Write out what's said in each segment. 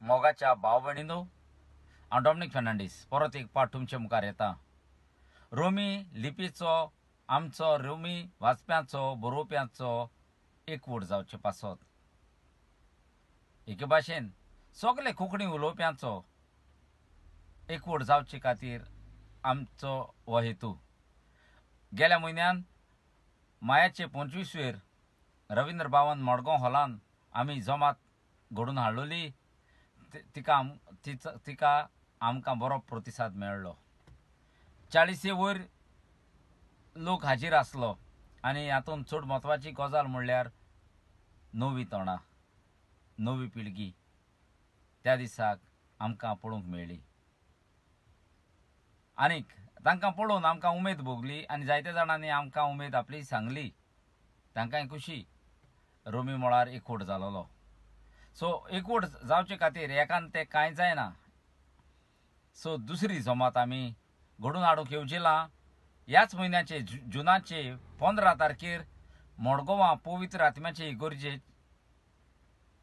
मोगाच्या भाव भयणीनो, हांव डॉमिनिक फर्नांडीस परत एक पाठ तुमचे मुखार येता. रोमी लिपीचो आमचो रोमी वाचप्यांचो बरोवप्यांचो एकवट जावचे पासत एके भाशेन सगळे कोंकणी उलोवप्यांचो एकवट जावचे खातीर आमचो हो हेतू. गेल्या म्हयन्यान मायाचे 25वेर रवींद्र भवन मडगांव हॉलान आमी जमात घडोवन हाडलोली. तिका आमकां बरो प्रतिसाद मेळ्ळो. 40 वयर लोक हाजीर आसलो आनी हातूंत चड म्हत्वाची गजाल म्हणल्यार नवी तोंडां, नवी पिळगी त्या दिसाक आमकां पळोवंक मेळ्ळी. आनीक तांकां पळोवन आमकां उमेद भोगली आनी जायत्या जाणांनी आमकां उमेद आपली सांगली. तांकांय खुशी. रोमी मळार एकवट जालोलो. सो एकवट जावचे खातीर एकान तें कांय जायना. सो दुसरी जमात आमी घडोवन हाडूंक येवजिलां. ह्याच म्हयन्याचे जुनाचे 15 तारखेर मडगांवां पवित्र आत्म्याचे इगोर्जेत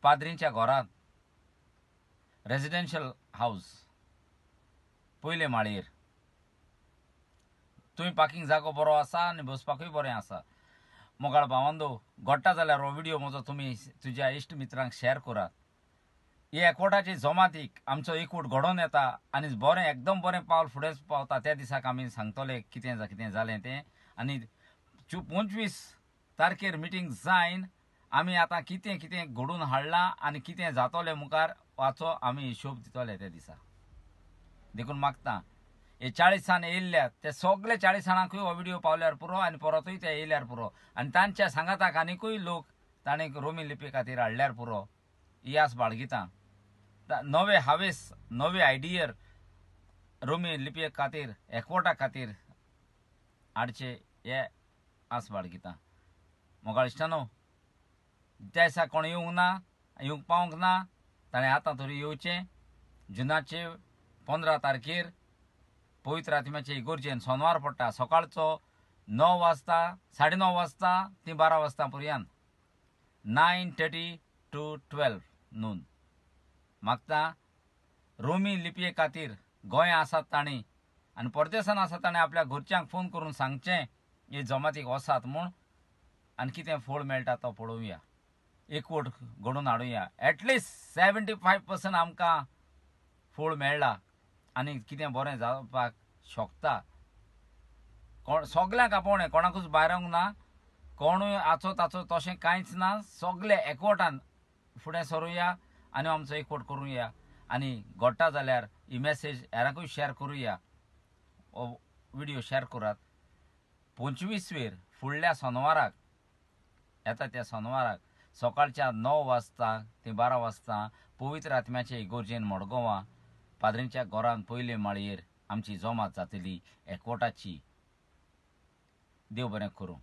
पाद्रींच्या घरांत रेजिडेन्शियल हाऊस पयले माळयेर. थंय पार्किंग जागो बरो आसा आनी बसपाकूय बरें आसा. मोगाळ भावांदो, घडटा जाल्यार हो व्हिडिओ म्हजो तुमी तुज्या इश्ट मित्रांक शेअर करात. हे एकवटाचे जमातीक आमचो एकवट घडोवन येता आनी बरें एकदम बरें पावल फुडें पावता. त्या दिसाक आमी सांगतले कितें जालें तें. आनी 25 तारखेर मिटींग जायन आमी आतां कितें घडोवन हाडलां आनी कितें जातलें मुखार हाचो आमी हिशोब दितले त्या दिसा. देखून मागता हे 40 जाण येयल्ल्यात ते सगळे 40 जाणांकूय हो व्हिडिओ पावल्यार पुरो आनी परतूय ते येयल्यार पुरो आनी तांच्या सांगाताक आनीकूय लोक ताणें रोमी लिपी खातीर हाडल्यार पुरो ही आस बाळगितां. नवे हावेस नवे आयडियर रोमी लिपये खातीर एकवटा खातीर हाडचे हे आस बाळगितां. मोगाळ इश्टानो, त्या दिसा कोण येवंक पावंक ना ताणें आतां तरी येवचें. जुनाचे 15 तारखेर पवित्र आत्म्याचे इगोर्जेन सोनवार पडटा. सकाळचो 9 वाजता 9:30 वाजता ते 12 वाजता पर्यंत 9:30 to 12 noon. मागता रोमी लिपये खातीर गोंय आसात ताणी आनी परदेसान आसात ताणें आपल्या घरच्यांक फोन करून सांगचें हे जमातीक वसात म्हूण आनी कितें फळ मेळटा तो पळोवया. एकवट घडोवन हाडुया. एटलिस्ट 75% आमकां फळ मेळ्ळा आनी कितें बरें जावपाक शकता. सगल्यांक आपोवणें, कोणाकूच भायरूंक ना. कोणूय आचो ताचो तशें कांयच ना. सगळे एकवटान फुडें सरुया आनी आमचो एकवट करुया आनी घडटा जाल्यार ही मेसेज हेरांकूय शेअर करुया. हो व्हिडिओ शेअर करात. 25वेर फुडल्या सोनवाराक येता त्या सोनवाराक सकाळच्या 9 वाजता ते 12 वाजता पवित्र आत्म्याचे इगोर्जेन मडगांवां पाद्रींच्या घरांत पयले माळयेर आमची जमात जातली एकवटाची. देव बरें करूं.